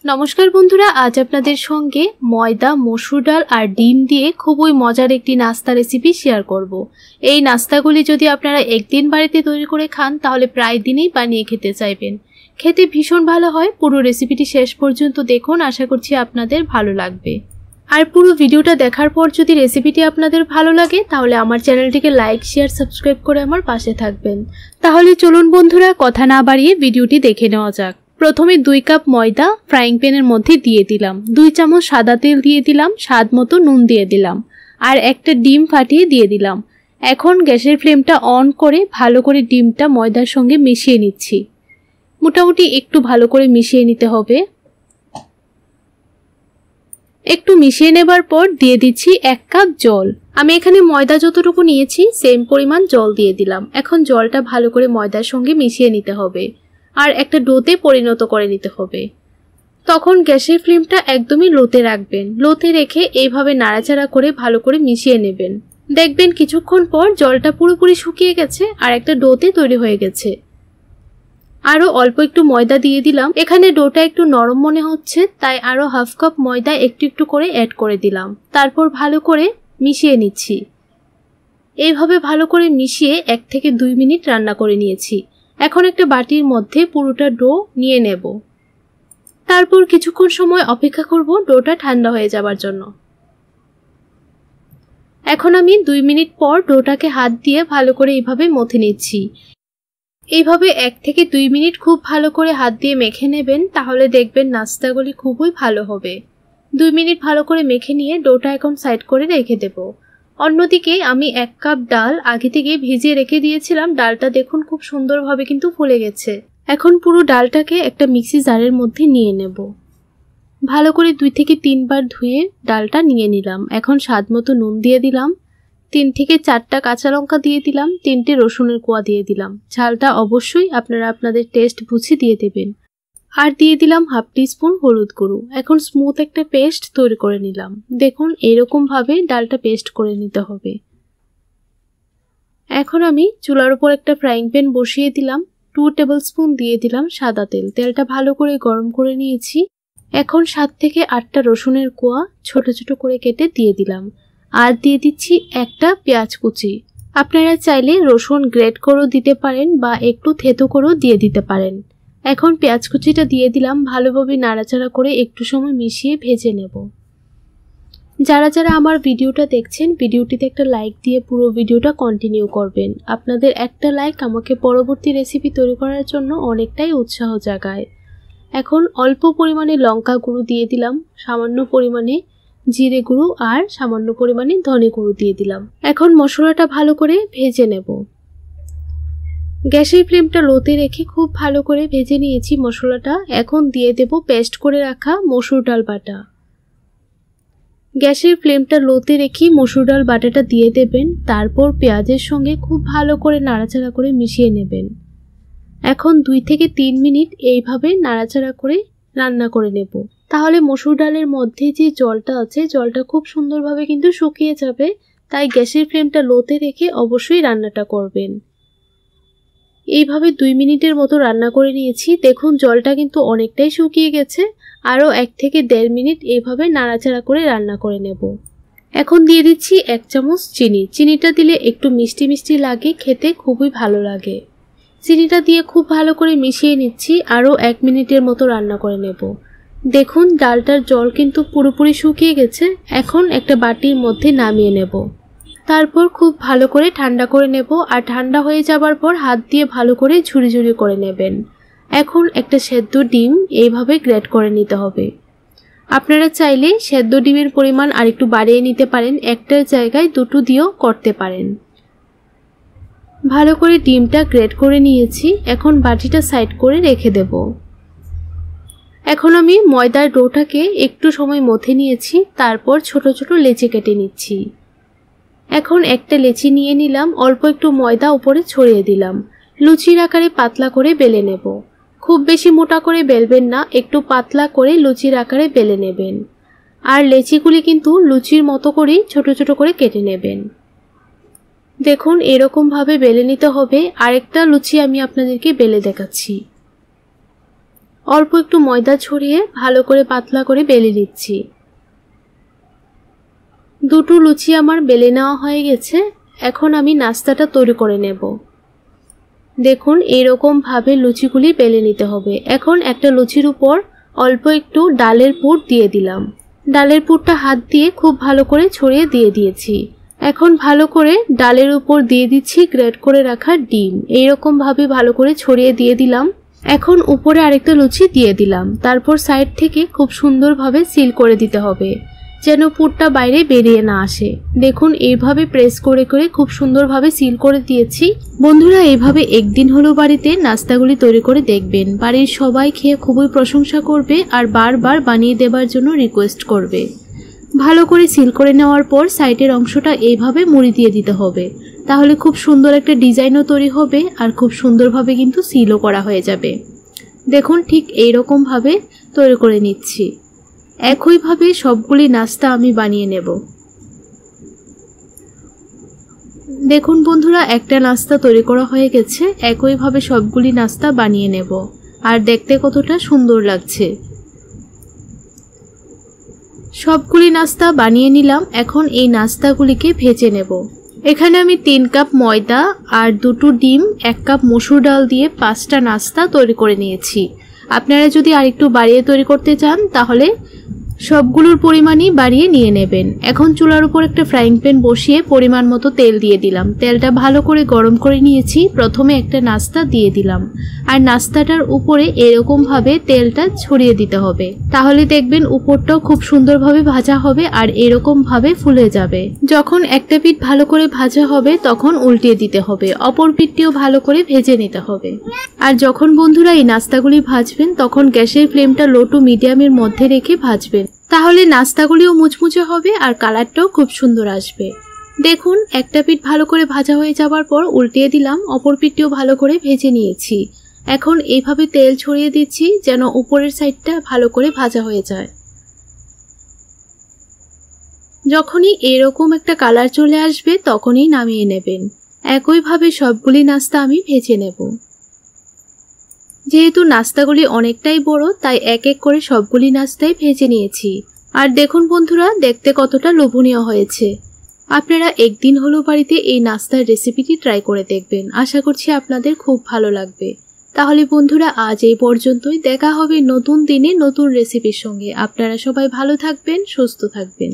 নমস্কার বন্ধুরা, আজ আপনাদের সঙ্গে ময়দা, মসুর ডাল আর ডিম দিয়ে খুবই মজার একটি নাস্তা রেসিপি শেয়ার করব। এই নাস্তাগুলি যদি আপনারা একদিন বাড়িতে তৈরি করে খান তাহলে প্রায় দিনই বানিয়ে খেতে চাইবেন। খেতে ভীষণ ভালো হয়। পুরো রেসিপিটি শেষ পর্যন্ত দেখুন, আশা করছি আপনাদের ভালো লাগবে। আর পুরো ভিডিওটা দেখার পর যদি রেসিপিটি আপনাদের ভালো লাগে তাহলে আমার চ্যানেলটিকে লাইক, শেয়ার, সাবস্ক্রাইব করে আমার পাশে থাকবেন। তাহলে চলুন বন্ধুরা, কথা না বাড়িয়ে ভিডিওটি দেখে নেওয়া যাক। প্রথমে 2 কাপ ময়দা ফ্রাইং প্যানের মধ্যে দিয়ে দিলাম, 2 চামচ সাদা তেল দিয়ে দিলাম, স্বাদ মতো নুন দিয়ে দিলাম আর একটা ডিম ফাটিয়ে দিয়ে দিলাম। এখন গ্যাসের ফ্লেমটা অন করে ভালো করে ডিমটা ময়দার সঙ্গে মিশিয়ে নিচ্ছি। মোটামুটি একটু ভালো করে মিশিয়ে নিতে হবে। একটু মিশিয়ে নেবার পর দিয়ে দিচ্ছি 1 কাপ জল। আমি এখানে ময়দা যতটুকু নিয়েছি সেম পরিমাণ জল দিয়ে দিলাম। এখন জলটা ভালো করে ময়দার সঙ্গে মিশিয়ে নিতে হবে আর একটা ডোতে পরিণত করে নিতে হবে। তখন গ্যাসের ফ্লেমটা একদমই লোতে রাখবেন। লোতে রেখে এইভাবে নাড়াচাড়া করে ভালো করে মিশিয়ে নেবেন। দেখবেন কিছুক্ষণ পর জলটা পুরোপুরি শুকিয়ে গেছে আর একটা ডোতে তৈরি হয়ে গেছে। আরও অল্প একটু ময়দা দিয়ে দিলাম। এখানে ডোটা একটু নরম মনে হচ্ছে, তাই আরও হাফ কাপ ময়দা একটু একটু করে অ্যাড করে দিলাম। তারপর ভালো করে মিশিয়ে নিচ্ছি। এইভাবে ভালো করে মিশিয়ে 1 থেকে 2 মিনিট রান্না করে নিয়েছি। এখন একটা বাটির মধ্যে পুরোটা ডো নিয়ে নেব। তারপর কিছুক্ষণ সময় অপেক্ষা করব ডোটা ঠান্ডা হয়ে যাবার জন্য। এখন আমি 2 মিনিট পর ডোটাকে হাত দিয়ে ভালো করে এইভাবে মথে নিচ্ছি। এইভাবে 1 থেকে 2 মিনিট খুব ভালো করে হাত দিয়ে মেখে নেবেন, তাহলে দেখবেন নাস্তাগুলি খুবই ভালো হবে। 2 মিনিট ভালো করে মেখে নিয়ে ডোটা এখন সাইড করে রেখে দেব। অন্যদিকে আমি 1 কাপ ডাল আগে থেকে ভিজিয়ে রেখে দিয়েছিলাম। ডালটা দেখুন খুব সুন্দরভাবে কিন্তু ফুলে গেছে। এখন পুরো ডালটাকে একটা মিক্সি জারের মধ্যে নিয়ে নেব। ভালো করে 2 থেকে 3 বার ধুয়ে ডালটা নিয়ে নিলাম। এখন স্বাদ মতো নুন দিয়ে দিলাম, 3 থেকে 4টা কাঁচা লঙ্কা দিয়ে দিলাম, 3টে রসুনের কোয়া দিয়ে দিলাম। ঝালটা অবশ্যই আপনারা আপনাদের টেস্ট বুঝে দিয়ে দেবেন। আর দিয়ে দিলাম হাফ টিস্পুন হলুদ গুঁড়ো। এখন স্মুথ একটা পেস্ট তৈরি করে নিলাম। দেখুন এরকম ভাবে ডালটা পেস্ট করে নিতে হবে। এখন আমি চুলার উপর একটা ফ্রাইং প্যান বসিয়ে দিলাম। 2 টেবিলস্পুন দিয়ে দিলাম সাদা তেল। তেলটা ভালো করে গরম করে নিয়েছি। এখন 7 থেকে 8টা রসুনের কোয়া ছোট ছোট করে কেটে দিয়ে দিলাম আর দিয়ে দিচ্ছি একটা পেঁয়াজ কুচি। আপনারা চাইলে রসুন গ্রেট করেও দিতে পারেন বা একটু থেতো করেও দিয়ে দিতে পারেন। এখন পেঁয়াজ কুচিটা দিয়ে দিলাম। ভালোভাবে নাড়াচাড়া করে একটু সময় মিশিয়ে ভেজে নেব। যারা যারা আমার ভিডিওটা দেখছেন ভিডিওটিতে একটা লাইক দিয়ে পুরো ভিডিওটা কন্টিনিউ করবেন। আপনাদের একটা লাইক আমাকে পরবর্তী রেসিপি তৈরি করার জন্য অনেকটাই উৎসাহ জাগায়। এখন অল্প পরিমাণে লঙ্কা গুঁড়ো দিয়ে দিলাম, সামান্য পরিমাণে জিরে গুঁড়ো আর সামান্য পরিমাণে ধনে গুঁড়ো দিয়ে দিলাম। এখন মশলাটা ভালো করে ভেজে নেব। গ্যাসের ফ্লেমটা লোতে রেখে খুব ভালো করে ভেজে নিয়েছি মশলাটা। এখন দিয়ে দেব পেস্ট করে রাখা মসুর ডাল বাটা। গ্যাসের ফ্লেমটা লোতে রেখে মসুর ডাল বাটাটা দিয়ে দেবেন। তারপর পেঁয়াজের সঙ্গে খুব ভালো করে নাড়াচাড়া করে মিশিয়ে নেবেন। এখন 2 থেকে 3 মিনিট এইভাবে নাড়াচাড়া করে রান্না করে নেব। তাহলে মসুর ডালের মধ্যে যে জলটা আছে জলটা খুব সুন্দরভাবে কিন্তু শুকিয়ে যাবে। তাই গ্যাসের ফ্লেমটা লোতে রেখে অবশ্যই রান্নাটা করবেন। এইভাবে 2 মিনিটের মতো রান্না করে নিয়েছি। দেখুন জলটা কিন্তু অনেকটাই শুকিয়ে গেছে। আরও 1 থেকে 1.5 মিনিট এইভাবে নাড়াচাড়া করে রান্না করে নেব। এখন দিয়ে দিচ্ছি 1 চামচ চিনি। চিনিটা দিলে একটু মিষ্টি মিষ্টি লাগে, খেতে খুবই ভালো লাগে। চিনিটা দিয়ে খুব ভালো করে মিশিয়ে নিচ্ছি। আরও 1 মিনিটের মতো রান্না করে নেব। দেখুন ডালটার জল কিন্তু পুরোপুরি শুকিয়ে গেছে। এখন একটা বাটির মধ্যে নামিয়ে নেব। তারপর খুব ভালো করে ঠান্ডা করে নেব আর ঠান্ডা হয়ে যাবার পর হাত দিয়ে ভালো করে ঝুরি ঝুরি করে নেবেন। এখন একটা সেদ্ধ ডিম এইভাবে গ্রেট করে নিতে হবে। আপনারা চাইলে সেদ্ধ ডিমের পরিমাণ আরেকটু বাড়িয়ে নিতে পারেন, একটার জায়গায় 2টো দিয়েও করতে পারেন। ভালো করে ডিমটা গ্রেট করে নিয়েছি। এখন বাটিটা সাইড করে রেখে দেব। এখন আমি ময়দার ডোটাকে একটু সময় মথে নিয়েছি। তারপর ছোট ছোট লেচি কেটে নিচ্ছি। এখন একটা লেচি নিয়ে নিলাম, অল্প একটু ময়দা উপরে ছড়িয়ে দিলাম। লুচির আকারে পাতলা করে বেলে নেব। খুব বেশি মোটা করে বেলবেন না, একটু পাতলা করে লুচির আকারে বেলে নেবেন। আর লেচিগুলি কিন্তু লুচির মতো করেই ছোট ছোট করে কেটে নেবেন। দেখুন এরকম ভাবে বেলে নিতে হবে। আরেকটা লুচি আমি আপনাদেরকে বেলে দেখাচ্ছি। অল্প একটু ময়দা ছড়িয়ে ভালো করে পাতলা করে বেলে নিচ্ছি। দুটো লুচি আমার বেলে নেওয়া হয়ে গেছে। এখন আমি নাস্তাটা তৈরি করে নেব। দেখুন এরকম ভাবে লুচিগুলি বেলে নিতে হবে। এখন একটা লুচির উপর অল্প একটু ডালের পুর দিয়ে দিলাম। ডালের পুরটা হাত দিয়ে খুব ভালো করে ছড়িয়ে দিয়ে দিয়েছি। এখন ভালো করে ডালের উপর দিয়ে দিচ্ছি গ্রেট করে রাখা ডিম। এইরকম ভাবে ভালো করে ছড়িয়ে দিয়ে দিলাম। এখন উপরে আরেকটা লুচি দিয়ে দিলাম। তারপর সাইড থেকে খুব সুন্দরভাবে সিল করে দিতে হবে, যেন পুরটা বাইরে বেরিয়ে না আসে। দেখুন এইভাবে প্রেস করে করে খুব সুন্দরভাবে সিল করে দিয়েছি। বন্ধুরা এইভাবে একদিন হলেও বাড়িতে নাস্তাগুলি তৈরি করে দেখবেন। বাড়ির সবাই খেয়ে খুবই প্রশংসা করবে আর বারবার বানিয়ে দেবার জন্য রিকোয়েস্ট করবে। ভালো করে সিল করে নেওয়ার পর সাইডের অংশটা এইভাবে মুড়ি দিয়ে দিতে হবে, তাহলে খুব সুন্দর একটা ডিজাইনও তৈরি হবে আর খুব সুন্দরভাবে কিন্তু সিলও করা হয়ে যাবে। দেখুন ঠিক এইরকম ভাবে তৈরি করে নিচ্ছি। একইভাবে সবগুলি নাস্তা আমি বানিয়ে নেব। দেখুন বন্ধুরা একটা নাস্তা তৈরি করা হয়ে গেছে। একইভাবে সবগুলি নাস্তা বানিয়ে নেব। আর দেখতে কতটা সুন্দর লাগছে। সবগুলি নাস্তা বানিয়ে নিলাম। এখন এই নাস্তাগুলিকে ভেজে নেব। এখানে আমি 3 কাপ ময়দা আর 2টো ডিম 1 কাপ মসুর ডাল দিয়ে 5টা নাস্তা তৈরি করে নিয়েছি। আপনারা যদি আরেকটু বাড়িয়ে তৈরি করতে চান তাহলে সবগুলোর পরিমাণই বাড়িয়ে নিয়ে নেবেন। এখন চুলার উপর একটা ফ্রাইং প্যান বসিয়ে পরিমাণ মতো তেল দিয়ে দিলাম। তেলটা ভালো করে গরম করে নিয়েছি। প্রথমে একটা নাস্তা দিয়ে দিলাম আর নাস্তাটার উপরে এরকম ভাবে তেলটা ছড়িয়ে দিতে হবে, তাহলে দেখবেন উপরটাও খুব সুন্দরভাবে ভাজা হবে আর এরকম ভাবে ফুলে যাবে। যখন একটা পিঠ ভালো করে ভাজা হবে তখন উল্টিয়ে দিতে হবে, অপর পিঠটিও ভালো করে ভেজে নিতে হবে। আর যখন বন্ধুরা এই নাস্তাগুলি ভাজবেন তখন গ্যাসের ফ্লেমটা লো টু মিডিয়ামের মধ্যে রেখে ভাজবেন, তাহলে নাস্তাগুলিও মুচমুচে হবে আর কালারটাও খুব সুন্দর আসবে। দেখুন একটা পিঠ ভালো করে ভাজা হয়ে যাবার পর উল্টিয়ে দিলাম, অপর পিঠটিও ভালো করে ভেজে নিয়েছি। এখন এইভাবে তেল ছড়িয়ে দিচ্ছি যেন উপরের সাইডটা ভালো করে ভাজা হয়ে যায়। যখনই এরকম একটা কালার চলে আসবে তখনই নামিয়ে নেবেন। একইভাবে সবগুলি নাস্তা আমি ভেজে নেব। যেহেতু নাস্তাগুলি অনেকটাই বড় তাই এক এক করে সবগুলি নাস্তাই ভেজে নিয়েছি। আর দেখুন বন্ধুরা দেখতে কতটা লোভনীয় হয়েছে। আপনারা একদিন হলেও বাড়িতে এই নাস্তার রেসিপিটি ট্রাই করে দেখবেন। আশা করছি আপনাদের খুব ভালো লাগবে। তাহলে বন্ধুরা আজ এই পর্যন্তই। দেখা হবে নতুন দিনে নতুন রেসিপির সঙ্গে। আপনারা সবাই ভালো থাকবেন, সুস্থ থাকবেন।